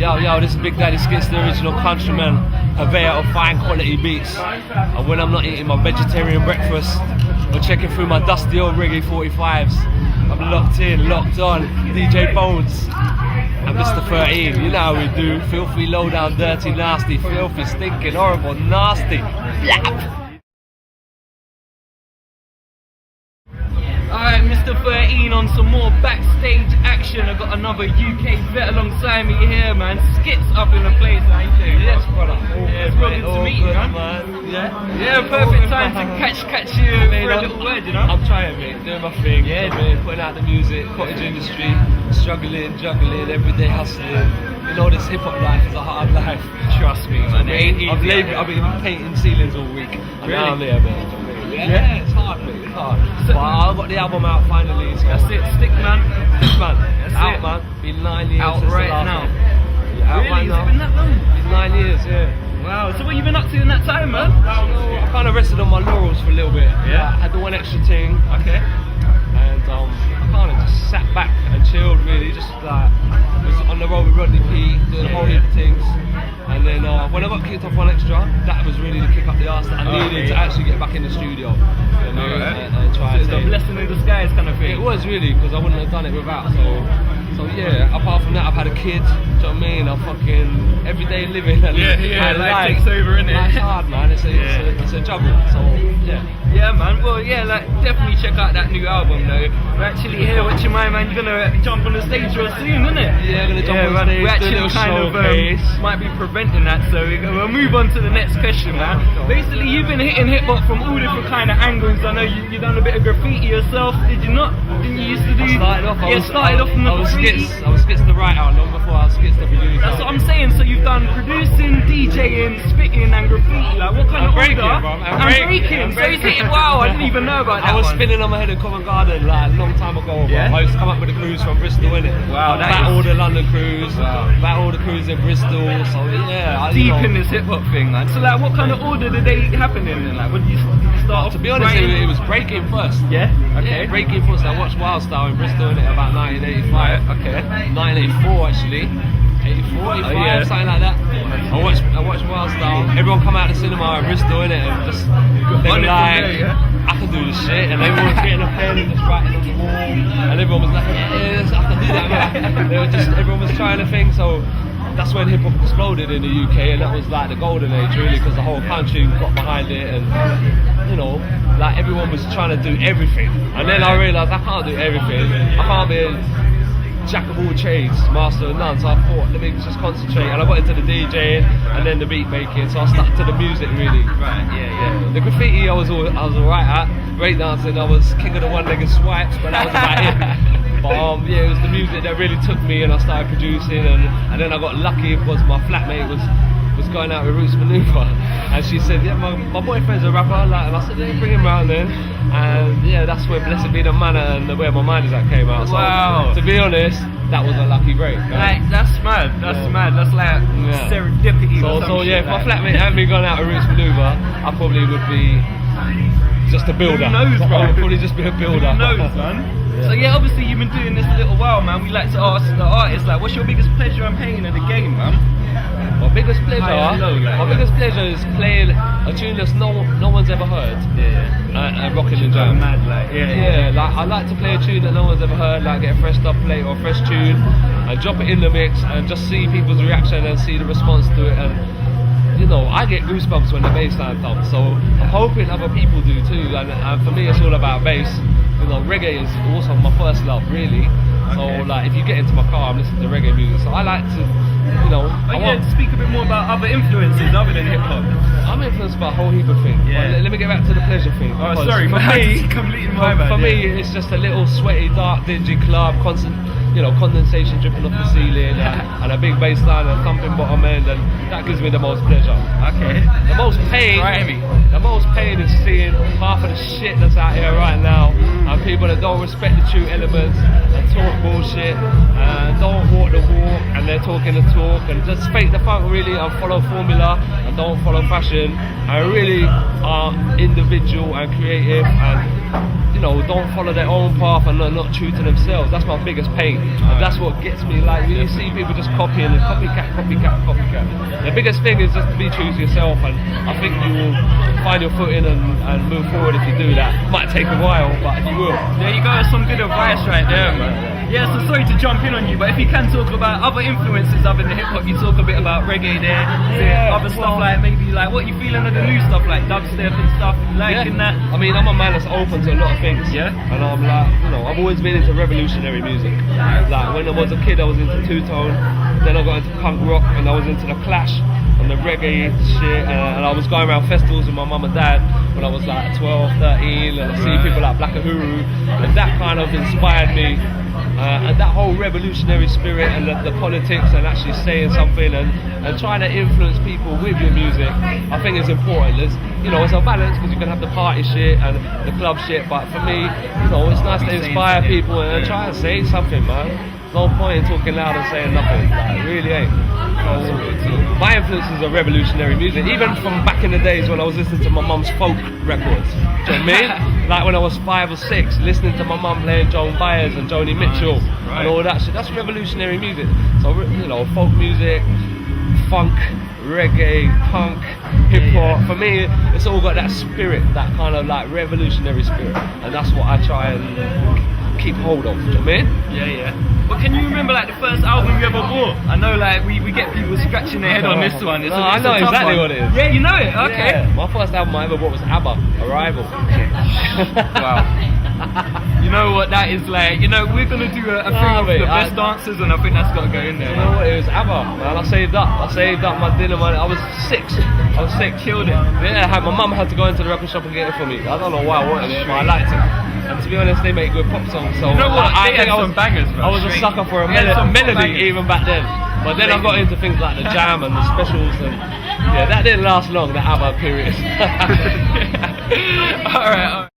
Yo, this is Big Daddy Skitz, the original countryman, purveyor of fine quality beats. And when I'm not eating my vegetarian breakfast or checking through my dusty old reggae 45s, I'm locked in, locked on, DJ Bones and Mr. 13. You know how we do, filthy, low down, dirty, nasty, filthy, stinking, horrible, nasty. Blap. Alright, Mr. 13 on some more backstage action. I've got another UK vet alongside me here, man. Skitz up in the place, how you doing? Yes, brother. Yeah, it's brilliant to meet you, man. Yeah, perfect time to catch you for a little word, you know? I'm trying, mate, doing my thing. Yeah, man, putting out the music, cottage industry, struggling, juggling, everyday hustling. You know, this hip hop life is a hard life. Trust me, man. It ain't easy. I've been painting ceilings all week. Really? I'm there, man. Yeah, it's hard, mate. It's hard. But I got the album out finally. So that's it, Stick Man. Stick Man. That's out, it. man. Been 9 years. Out since right the last now. one. Yeah, out Really? right Has now. it been that long? Been 9 years, yeah. Wow. So what you been up to in that time, man? I kind of rested on my laurels for a little bit. Yeah. I had the one extra thing. Okay. And I kind of just sat back and chilled, really. Just like was on the road with Rodney P, doing a whole heap of things. And then when I got kicked off one extra, that was really the kick up the arse that I needed to actually get back in the studio. You know, and try so it's a blessing in disguise kind of thing. It was really, because I wouldn't have done it without. So yeah, apart from that, I've had a kid. Do you know what I mean? I'm fucking everyday living. And life takes over, innit? Life's hard, man. It's a juggle. So yeah. Yeah, man. Well, yeah, like definitely check out that new album, though. We're actually here. What's your mind, man? You're gonna jump on the stage real soon, isn't it? Yeah, gonna jump on stage. We're actually kind of might be preventing that, so we'll move on to the next question, man. Basically, you've been hitting hip hop from all different kind of angles. I know you done a bit of graffiti yourself. Did you not? Didn't you used to do? I started off from the graffiti. I was Skitz the writer long before I was Skitz the producer. That's what I'm saying. So you've done producing, DJing, spitting, and graffiti. Like what kind of breaking, order? Bro. I'm breaking. So he's hitting. Wow, I didn't even know about that. I was spinning on my head in Covent Garden like a long time ago. Yeah? I used to come up with a cruise from Bristol, innit? Wow, that all the London cruise, all the cruise in Bristol. So yeah, deep in this hip hop thing, man. So like, what kind of order did they happen in? And like, when did you start off? To be honest, it was breaking first. Yeah. Okay. Yeah, breaking first. I watched Wild Style in Bristol in about 1985. Right, okay. 1984 actually. 84, 85, something like that. I watched Wild Style. Everyone come out to the cinema in Bristol, innit, and just they were like, I can do this shit, and everyone was getting a pen and just writing on the wall, and everyone was like, yes, I can do that, man. Everyone was trying a thing, so that's when hip hop exploded in the UK, and that was like the golden age, really, because the whole country got behind it, and you know, like everyone was trying to do everything, and then I realised I can't do everything. I can't be jack of all trades, master of none, so I thought, let me just concentrate, and I got into the DJing and then the beat making, so I stuck to the music really. Right, yeah. The graffiti I was alright at, breakdancing I was king of the one-legged swipes, but that was about it. But yeah, it was the music that really took me, and I started producing, and then I got lucky because my flatmate was going out with Roots Maneuver, and she said, yeah, my boyfriend's a rapper, and I said, yeah, bring him round then, and yeah, that's where Blessed Be the Manor and Where My Mind Is At came out. So, wow. To be honest, that was a lucky break. Like, that's mad, mad, that's like serendipity. So yeah, if my flatmate hadn't been going out with Roots Maneuver, I probably would be just a builder. Who knows, bro? I would probably just be a builder. Who knows, man? So yeah, obviously you've been doing this a little while, man. We like to ask the artists, like, what's your biggest pleasure in playing in the game, man? My biggest pleasure is playing a tune that no one's ever heard. And rocking and jamming. Mad, like, like I like to play a tune that no one's ever heard, like get a fresh dub plate or a fresh tune, and drop it in the mix, and just see people's reaction and see the response to it. And you know, I get goosebumps when the bass line thumps, so I'm hoping other people do too. And for me, it's all about bass. You know, reggae is also my first love, really. So like, if you get into my car, I'm listening to reggae music. So I like to, you know. I want to speak a bit more about other influences other than hip hop. I'm influenced by a whole heap of things. Yeah. Let me get back to the pleasure thing. Oh, sorry, for me, it's just a little sweaty, dark, dingy club, condensation dripping off the ceiling, and a big bass line and thumping bottom end, and that gives me the most pleasure. Okay. The most pain is seeing half of the shit that's out here right now, and people that don't respect the true elements and talk bullshit and don't walk the walk, and they're talking the talk and just fake the funk really, and follow formula and don't follow fashion, and really are individual and creative, and you know, don't follow their own path and not true to themselves. That's my biggest pain. And that's what gets me. Like, when you see people just copy copying and copycat. The biggest thing is just to be true to yourself, and I think you will find your footing and move forward if you do that. Might take a while, but you will. There you go, some good advice right there, man. Yeah, so sorry to jump in on you, but if you can talk about other influences other than hip hop, you talk a bit about reggae there, other stuff like maybe like what you feeling of the new stuff like dubstep and stuff, liking that. I mean, I'm a man that's open to a lot of things. Yeah. And I'm like, you know, I've always been into revolutionary music. Like when I was a kid, I was into two-tone, then I got into punk rock, and I was into the Clash and the reggae shit, and I was going around festivals with my mum and dad when I was like 12, 13, and I see people like Black Uhuru, and that kind of inspired me. And that whole revolutionary spirit and the politics and actually saying something and trying to influence people with your music, I think is important. There's, you know, it's a balance because you can have the party shit and the club shit, but for me, you know, it's nice to inspire people and try and say something, man. No point in talking loud and saying nothing. Like, it really ain't. My influences are revolutionary music, even from back in the days when I was listening to my mum's folk records. Do you know what I mean? Like when I was 5 or 6, listening to my mum playing Joan Baez and Joni Mitchell and all that shit. That's revolutionary music. So, you know, folk music, funk, reggae, punk, hip hop. For me, it's all got that spirit, that kind of like revolutionary spirit, and that's what I try and keep hold of. Do you know what I mean? Yeah. But can you remember like the first album you ever bought? I know like we get people scratching their head on this one. It's I know exactly what it is. Yeah, you know it? Okay. Yeah. My first album I ever bought was ABBA, Arrival. Wow. You know what that is like? You know, we're gonna do a thing of the best dancers, and I think that's gotta go in there. You know what? It was ABBA, man. I saved up my dinner money. I was 6. Killed it. Yeah, my mum had to go into the record shop and get it for me. I don't know why I wanted it, but I liked it. And to be honest, they make good pop songs. So you know what? I think I was some bangers, bro. I was a sucker for a melody even back then. But then I got into things like the jam and the specials, and yeah, that didn't last long. The ABBA period. All right.